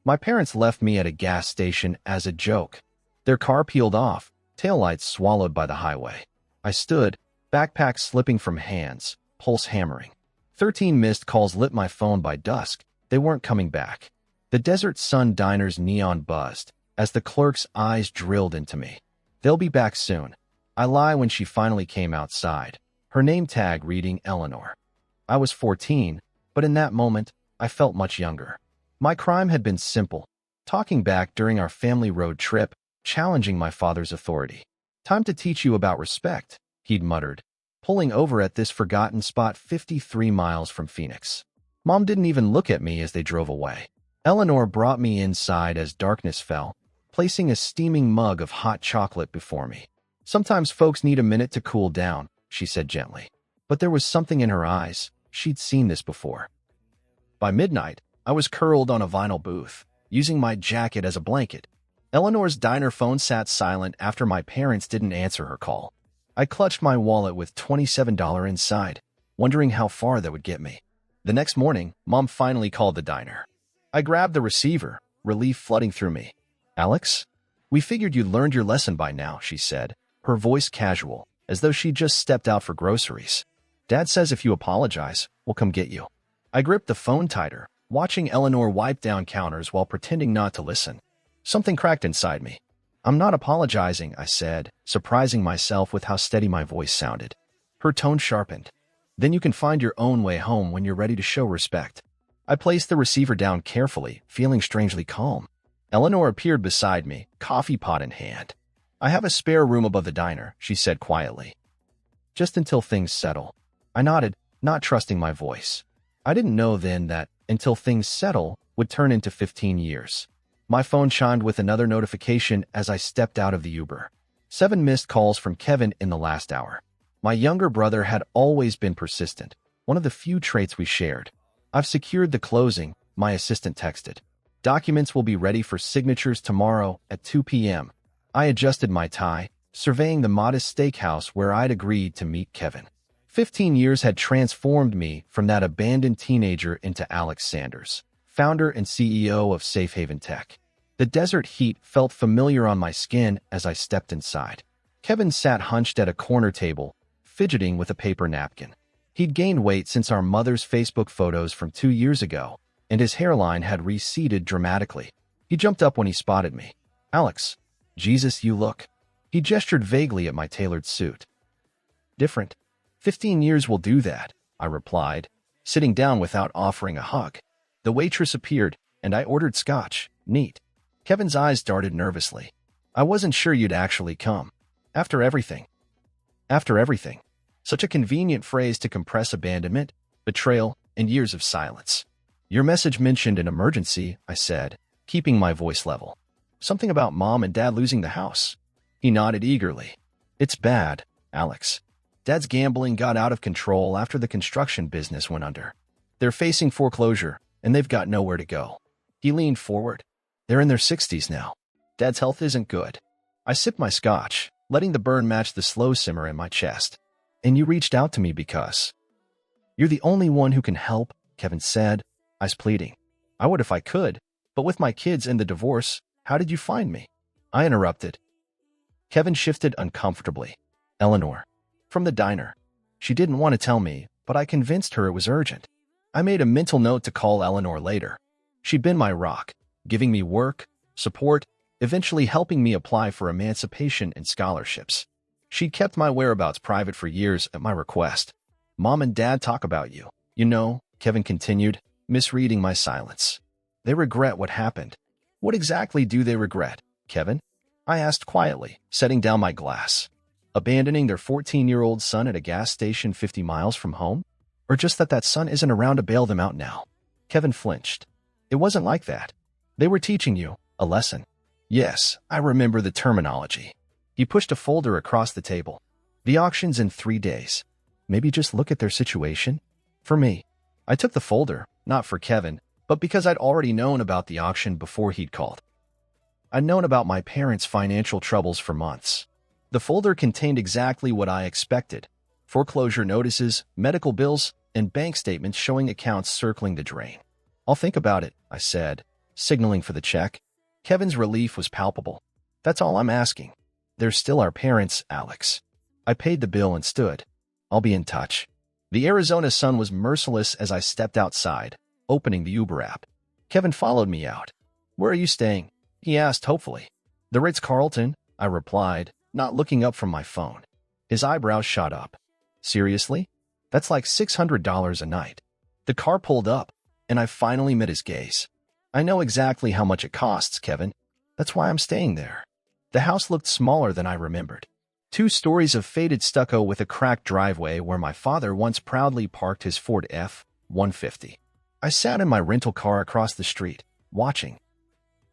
My parents left me at a gas station as a joke. Their car peeled off, taillights swallowed by the highway. I stood, backpack slipping from hands, pulse hammering. 13 missed calls lit my phone by dusk. They weren't coming back. The Desert Sun Diner's neon buzzed as the clerk's eyes drilled into me. They'll be back soon. I lie when she finally came outside, her name tag reading Eleanor. I was 14, but in that moment, I felt much younger. My crime had been simple, talking back during our family road trip, challenging my father's authority. "Time to teach you about respect," he'd muttered, pulling over at this forgotten spot 53 miles from Phoenix. Mom didn't even look at me as they drove away. Eleanor brought me inside as darkness fell, placing a steaming mug of hot chocolate before me. "Sometimes folks need a minute to cool down," she said gently. But there was something in her eyes. She'd seen this before. By midnight, I was curled on a vinyl booth, using my jacket as a blanket. Eleanor's diner phone sat silent after my parents didn't answer her call. I clutched my wallet with $27 inside, wondering how far that would get me. The next morning, Mom finally called the diner. I grabbed the receiver, relief flooding through me. "Alex? We figured you'd learned your lesson by now," she said, her voice casual, as though she'd just stepped out for groceries. "Dad says if you apologize, we'll come get you." I gripped the phone tighter, watching Eleanor wipe down counters while pretending not to listen. Something cracked inside me. "I'm not apologizing," I said, surprising myself with how steady my voice sounded. Her tone sharpened. "Then you can find your own way home when you're ready to show respect." I placed the receiver down carefully, feeling strangely calm. Eleanor appeared beside me, coffee pot in hand. "I have a spare room above the diner," she said quietly. "Just until things settle." I nodded, not trusting my voice. I didn't know then that "until things settle" would turn into 15 years. My phone chimed with another notification as I stepped out of the Uber. 7 missed calls from Kevin in the last hour. My younger brother had always been persistent, one of the few traits we shared. "I've secured the closing," my assistant texted. "Documents will be ready for signatures tomorrow at 2 p.m. I adjusted my tie, surveying the modest steakhouse where I'd agreed to meet Kevin. 15 years had transformed me from that abandoned teenager into Alex Sanders, founder and CEO of Safe Haven Tech. The desert heat felt familiar on my skin as I stepped inside. Kevin sat hunched at a corner table, fidgeting with a paper napkin. He'd gained weight since our mother's Facebook photos from 2 years ago, and his hairline had receded dramatically. He jumped up when he spotted me. "Alex, Jesus, you look." He gestured vaguely at my tailored suit. "Different. 15 years will do that," I replied, sitting down without offering a hug. The waitress appeared, and I ordered scotch, neat. Kevin's eyes darted nervously. "I wasn't sure you'd actually come. After everything." After everything. Such a convenient phrase to compress abandonment, betrayal, and years of silence. "Your message mentioned an emergency," I said, keeping my voice level. "Something about Mom and Dad losing the house." He nodded eagerly. "It's bad, Alex. Dad's gambling got out of control after the construction business went under. They're facing foreclosure, and they've got nowhere to go." He leaned forward. "They're in their 60s now. Dad's health isn't good." I sipped my scotch, letting the burn match the slow simmer in my chest. "And you reached out to me because—" "You're the only one who can help," Kevin said, eyes pleading. "I would if I could, but with my kids and the divorce, how did you find me?" I interrupted. Kevin shifted uncomfortably. "Eleanor. From the diner. She didn't want to tell me, but I convinced her it was urgent. I made a mental note to call Eleanor later. She'd been my rock, giving me work, support, eventually helping me apply for emancipation and scholarships. She'd kept my whereabouts private for years at my request. Mom and Dad talk about you. You know," Kevin continued, misreading my silence. "They regret what happened." "What exactly do they regret, Kevin?" I asked quietly, setting down my glass. "Abandoning their 14-year-old son at a gas station 50 miles from home? Or just that that son isn't around to bail them out now?" Kevin flinched. "It wasn't like that. They were teaching you a lesson." "Yes, I remember the terminology." He pushed a folder across the table. "The auction's in 3 days. Maybe just look at their situation?" "For me." I took the folder, not for Kevin, but because I'd already known about the auction before he'd called. I'd known about my parents' financial troubles for months. The folder contained exactly what I expected: foreclosure notices, medical bills, and bank statements showing accounts circling the drain. "I'll think about it," I said, signaling for the check. Kevin's relief was palpable. That's all I'm asking. They're still our parents, Alex. I paid the bill and stood. I'll be in touch. The Arizona sun was merciless as I stepped outside, opening the Uber app. Kevin followed me out. Where are you staying? He asked hopefully. The Ritz-Carlton, I replied, not looking up from my phone. His eyebrows shot up. Seriously? That's like $600 a night. The car pulled up, and I finally met his gaze. I know exactly how much it costs, Kevin. That's why I'm staying there. The house looked smaller than I remembered. 2 stories of faded stucco with a cracked driveway where my father once proudly parked his Ford F-150. I sat in my rental car across the street, watching.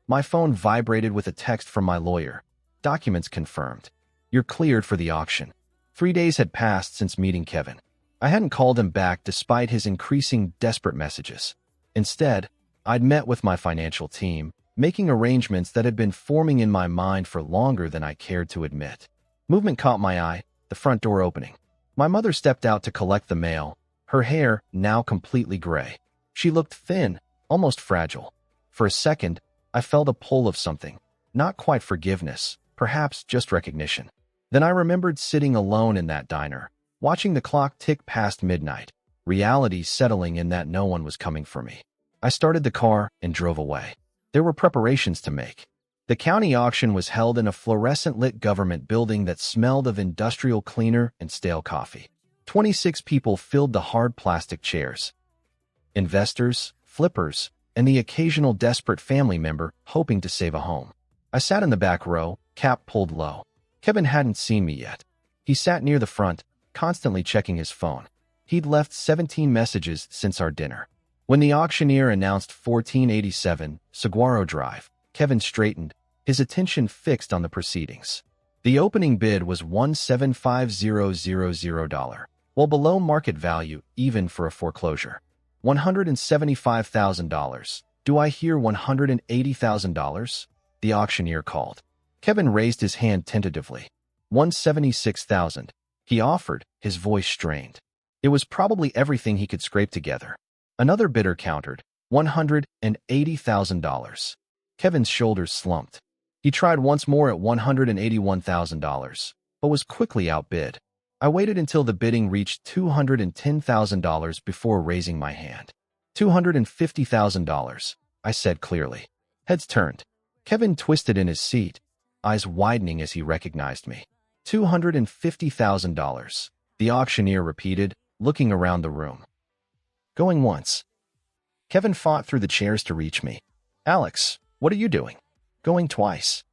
My phone vibrated with a text from my lawyer. Documents confirmed. You're cleared for the auction. 3 days had passed since meeting Kevin. I hadn't called him back despite his increasing desperate messages. Instead, I'd met with my financial team, making arrangements that had been forming in my mind for longer than I cared to admit. Movement caught my eye, the front door opening. My mother stepped out to collect the mail, her hair now completely gray. She looked thin, almost fragile. For a second, I felt a pull of something. Not quite forgiveness, perhaps just recognition. Then I remembered sitting alone in that diner, watching the clock tick past midnight, reality settling in that no one was coming for me. I started the car and drove away. There were preparations to make. The county auction was held in a fluorescent-lit government building that smelled of industrial cleaner and stale coffee. 26 people filled the hard plastic chairs. Investors, flippers, and the occasional desperate family member hoping to save a home. I sat in the back row, cap pulled low. Kevin hadn't seen me yet. He sat near the front, constantly checking his phone. He'd left 17 messages since our dinner. When the auctioneer announced 1487 Saguaro Drive, Kevin straightened, his attention fixed on the proceedings. The opening bid was $175,000, well below market value even for a foreclosure. $175,000. Do I hear $180,000? The auctioneer called. Kevin raised his hand tentatively. $176,000. He offered, his voice strained. It was probably everything he could scrape together. Another bidder countered, $180,000. Kevin's shoulders slumped. He tried once more at $181,000, but was quickly outbid. I waited until the bidding reached $210,000 before raising my hand. $250,000, I said clearly. Heads turned. Kevin twisted in his seat, eyes widening as he recognized me. $250,000, the auctioneer repeated, looking around the room. Going once. Kevin fought through the chairs to reach me. Alex, what are you doing? Going twice.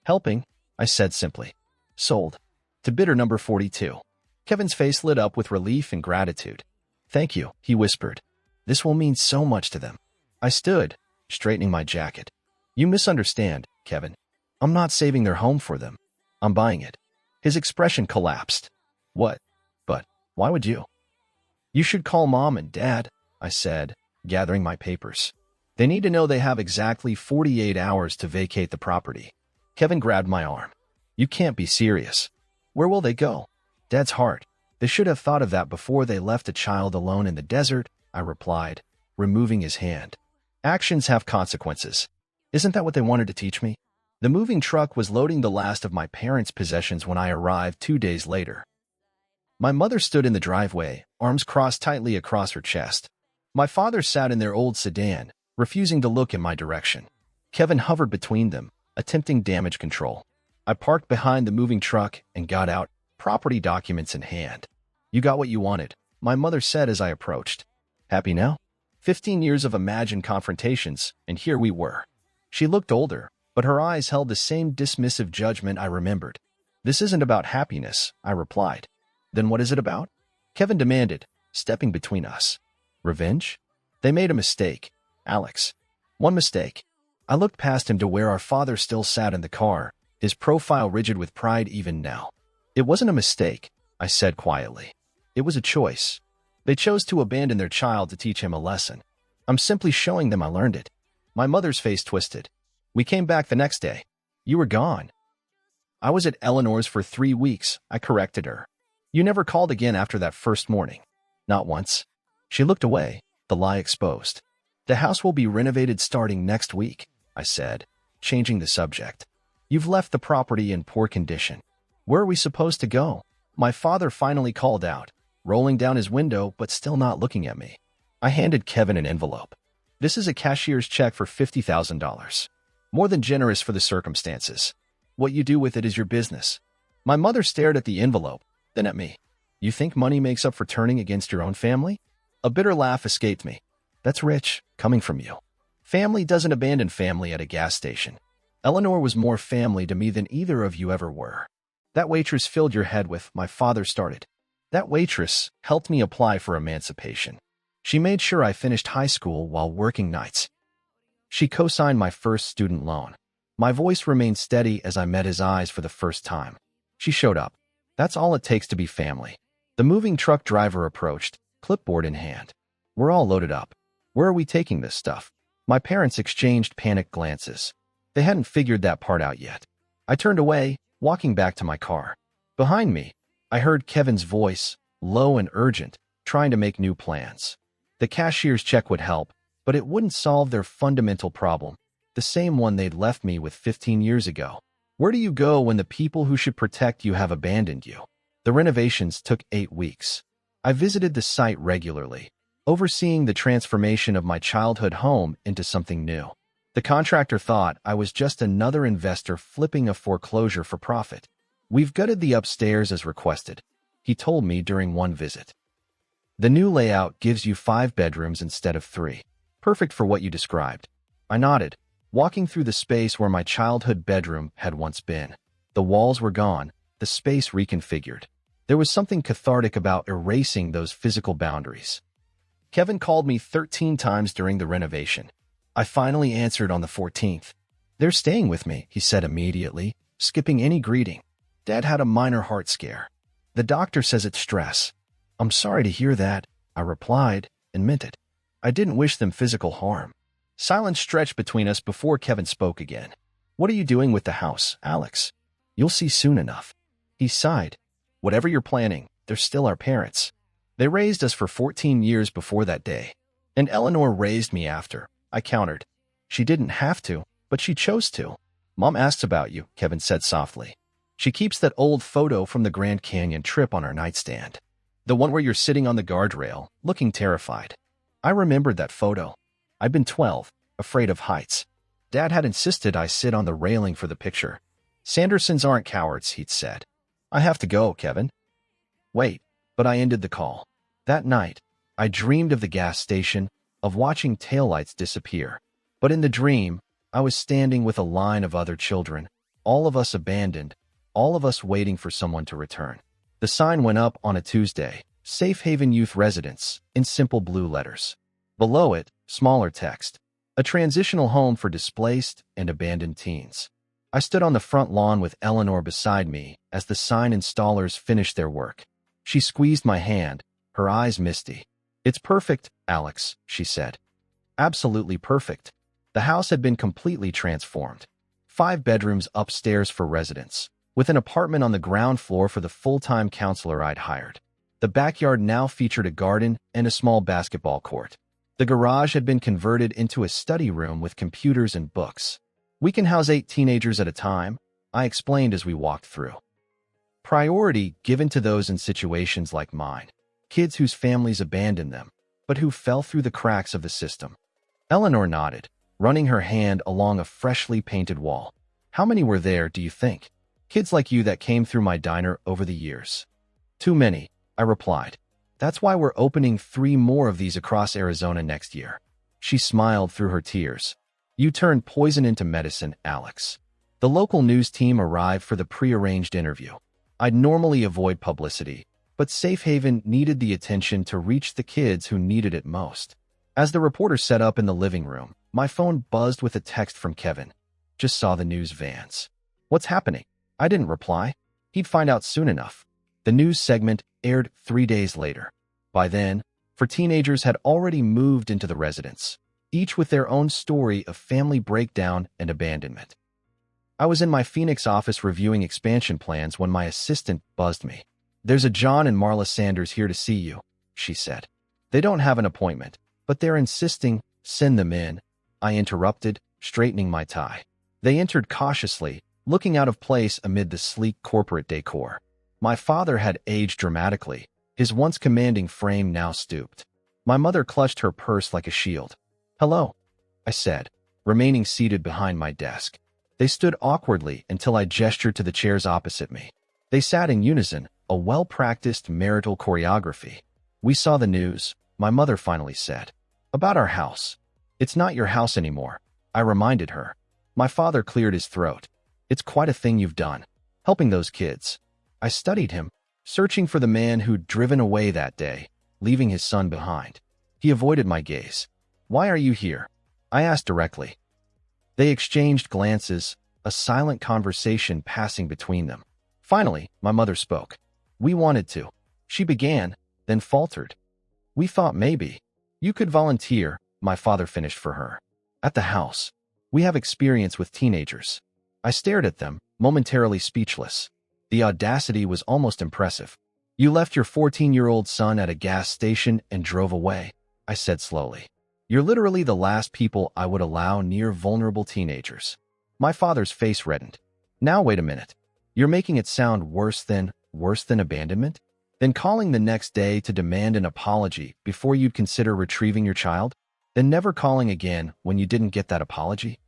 Helping, I said simply. Sold. To bidder number 42. Kevin's face lit up with relief and gratitude. Thank you, he whispered. This will mean so much to them. I stood, straightening my jacket. You misunderstand, Kevin. I'm not saving their home for them. I'm buying it. His expression collapsed. What? But why would you? You should call Mom and Dad, I said, gathering my papers. They need to know they have exactly 48 hours to vacate the property. Kevin grabbed my arm. You can't be serious. Where will they go? Dad's heart. They should have thought of that before they left a child alone in the desert, I replied, removing his hand. Actions have consequences. Isn't that what they wanted to teach me? The moving truck was loading the last of my parents' possessions when I arrived 2 days later. My mother stood in the driveway, arms crossed tightly across her chest. My father sat in their old sedan, refusing to look in my direction. Kevin hovered between them, attempting damage control. I parked behind the moving truck and got out, property documents in hand. You got what you wanted, my mother said as I approached. Happy now? 15 years of imagined confrontations, and here we were. She looked older, but her eyes held the same dismissive judgment I remembered. This isn't about happiness, I replied. Then what is it about? Kevin demanded, stepping between us. Revenge? They made a mistake, Alex. One mistake. I looked past him to where our father still sat in the car, his profile rigid with pride even now. It wasn't a mistake, I said quietly. It was a choice. They chose to abandon their child to teach him a lesson. I'm simply showing them I learned it. My mother's face twisted. We came back the next day. You were gone. I was at Eleanor's for 3 weeks, I corrected her. You never called again after that first morning. Not once. She looked away, the lie exposed. The house will be renovated starting next week, I said, changing the subject. You've left the property in poor condition. Where are we supposed to go? My father finally called out, rolling down his window but still not looking at me. I handed Kevin an envelope. This is a cashier's check for $50,000. More than generous for the circumstances. What you do with it is your business. My mother stared at the envelope, then at me. You think money makes up for turning against your own family? A bitter laugh escaped me. That's rich, coming from you. Family doesn't abandon family at a gas station. Eleanor was more family to me than either of you ever were. That waitress filled your head with, my father started. That waitress helped me apply for emancipation. She made sure I finished high school while working nights. She co-signed my first student loan. My voice remained steady as I met his eyes for the first time. She showed up. That's all it takes to be family. The moving truck driver approached, clipboard in hand. We're all loaded up. Where are we taking this stuff? My parents exchanged panicked glances. They hadn't figured that part out yet. I turned away, walking back to my car. Behind me, I heard Kevin's voice, low and urgent, trying to make new plans. The cashier's check would help, but it wouldn't solve their fundamental problem, the same one they'd left me with 15 years ago. Where do you go when the people who should protect you have abandoned you? The renovations took 8 weeks. I visited the site regularly, overseeing the transformation of my childhood home into something new. The contractor thought I was just another investor flipping a foreclosure for profit. We've gutted the upstairs as requested, he told me during one visit. The new layout gives you 5 bedrooms instead of 3. Perfect for what you described. I nodded, walking through the space where my childhood bedroom had once been. The walls were gone, the space reconfigured. There was something cathartic about erasing those physical boundaries. Kevin called me 13 times during the renovation. I finally answered on the 14th. They're staying with me, he said immediately, skipping any greeting. Dad had a minor heart scare. The doctor says it's stress. I'm sorry to hear that, I replied, and meant it. I didn't wish them physical harm. Silence stretched between us before Kevin spoke again. What are you doing with the house, Alex? You'll see soon enough. He sighed. Whatever you're planning, they're still our parents. They raised us for 14 years before that day. And Eleanor raised me after, I countered. She didn't have to, but she chose to. Mom asks about you, Kevin said softly. She keeps that old photo from the Grand Canyon trip on our nightstand. The one where you're sitting on the guardrail, looking terrified. I remembered that photo. I'd been 12, afraid of heights. Dad had insisted I sit on the railing for the picture. Sandersons aren't cowards, he'd said. I have to go, Kevin. Wait, but I ended the call. That night, I dreamed of the gas station, of watching taillights disappear. But in the dream, I was standing with a line of other children, all of us abandoned, all of us waiting for someone to return. The sign went up on a Tuesday, Safe Haven Youth Residence, in simple blue letters. Below it, smaller text, a transitional home for displaced and abandoned teens. I stood on the front lawn with Eleanor beside me as the sign installers finished their work. She squeezed my hand, her eyes misty. It's perfect, Alex, she said. Absolutely perfect. The house had been completely transformed. 5 bedrooms upstairs for residents, with an apartment on the ground floor for the full-time counselor I'd hired. The backyard now featured a garden and a small basketball court. The garage had been converted into a study room with computers and books. We can house 8 teenagers at a time, I explained as we walked through. Priority given to those in situations like mine, kids whose families abandoned them, but who fell through the cracks of the system. Eleanor nodded, running her hand along a freshly painted wall. How many were there, do you think? Kids like you that came through my diner over the years. Too many, I replied. That's why we're opening 3 more of these across Arizona next year. She smiled through her tears. You turned poison into medicine, Alex. The local news team arrived for the prearranged interview. I'd normally avoid publicity, but Safe Haven needed the attention to reach the kids who needed it most. As the reporter set up in the living room, my phone buzzed with a text from Kevin. Just saw the news vans. What's happening? I didn't reply. He'd find out soon enough. The news segment aired 3 days later. By then, 4 teenagers had already moved into the residence, each with their own story of family breakdown and abandonment. I was in my Phoenix office reviewing expansion plans when my assistant buzzed me. There's a John and Marla Sanders here to see you, she said. They don't have an appointment, but they're insisting, Send them in, I interrupted, straightening my tie. They entered cautiously, looking out of place amid the sleek corporate decor. My father had aged dramatically, his once commanding frame now stooped. My mother clutched her purse like a shield. "Hello," I said, remaining seated behind my desk. They stood awkwardly until I gestured to the chairs opposite me. They sat in unison, a well-practiced marital choreography. "We saw the news," my mother finally said. "About our house." "It's not your house anymore," I reminded her. My father cleared his throat. "It's quite a thing you've done, helping those kids." I studied him, searching for the man who'd driven away that day, leaving his son behind. He avoided my gaze. "Why are you here?" I asked directly. They exchanged glances, a silent conversation passing between them. Finally, my mother spoke. "We wanted to." She began, then faltered. "We thought maybe you could volunteer," my father finished for her. "At the house. We have experience with teenagers." I stared at them, momentarily speechless. The audacity was almost impressive. "You left your 14-year-old son at a gas station and drove away," I said slowly. "You're literally the last people I would allow near vulnerable teenagers." My father's face reddened. "Now wait a minute. You're making it sound worse than abandonment? Then calling the next day to demand an apology before you'd consider retrieving your child? Then never calling again when you didn't get that apology?"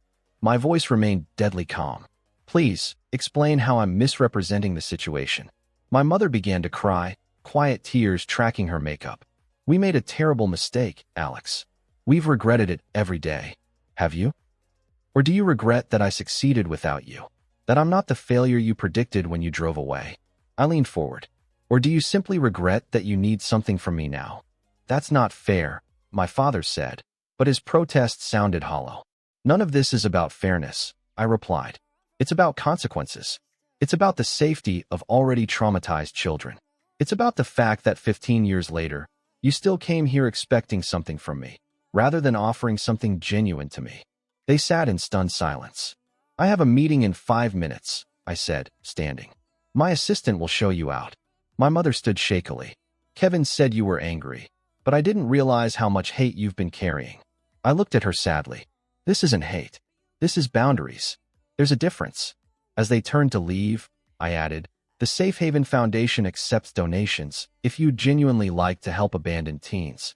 My voice remained deadly calm. "Please, explain how I'm misrepresenting the situation." My mother began to cry, quiet tears tracking her makeup. "We made a terrible mistake, Alex. We've regretted it every day. Have you? Or do you regret that I succeeded without you? That I'm not the failure you predicted when you drove away?" I leaned forward. "Or do you simply regret that you need something from me now?" "That's not fair," my father said, but his protest sounded hollow. "None of this is about fairness," I replied. "It's about consequences. It's about the safety of already traumatized children. It's about the fact that 15 years later, you still came here expecting something from me, rather than offering something genuine to me." They sat in stunned silence. "I have a meeting in 5 minutes," I said, standing. "My assistant will show you out." My mother stood shakily. "Kevin said you were angry, but I didn't realize how much hate you've been carrying." I looked at her sadly. "This isn't hate. This is boundaries. There's a difference." As they turned to leave, I added, "The Safe Haven Foundation accepts donations if you'd genuinely like to help abandoned teens.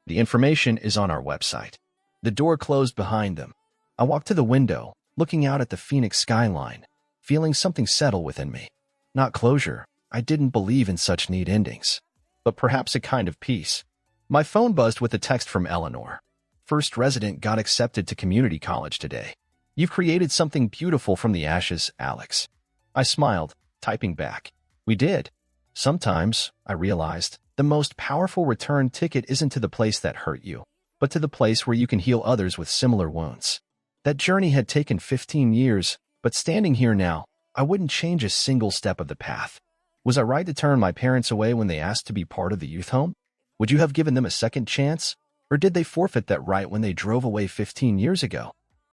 The information is on our website." The door closed behind them. I walked to the window, looking out at the Phoenix skyline, feeling something settle within me. Not closure. I didn't believe in such neat endings, but perhaps a kind of peace. My phone buzzed with a text from Eleanor. "First resident got accepted to community college today. You've created something beautiful from the ashes, Alex." I smiled, typing back. "We did." Sometimes, I realized, the most powerful return ticket isn't to the place that hurt you, but to the place where you can heal others with similar wounds. That journey had taken 15 years, but standing here now, I wouldn't change a single step of the path. Was I right to turn my parents away when they asked to be part of the youth home? Would you have given them a second chance? Or did they forfeit that right when they drove away 15 years ago?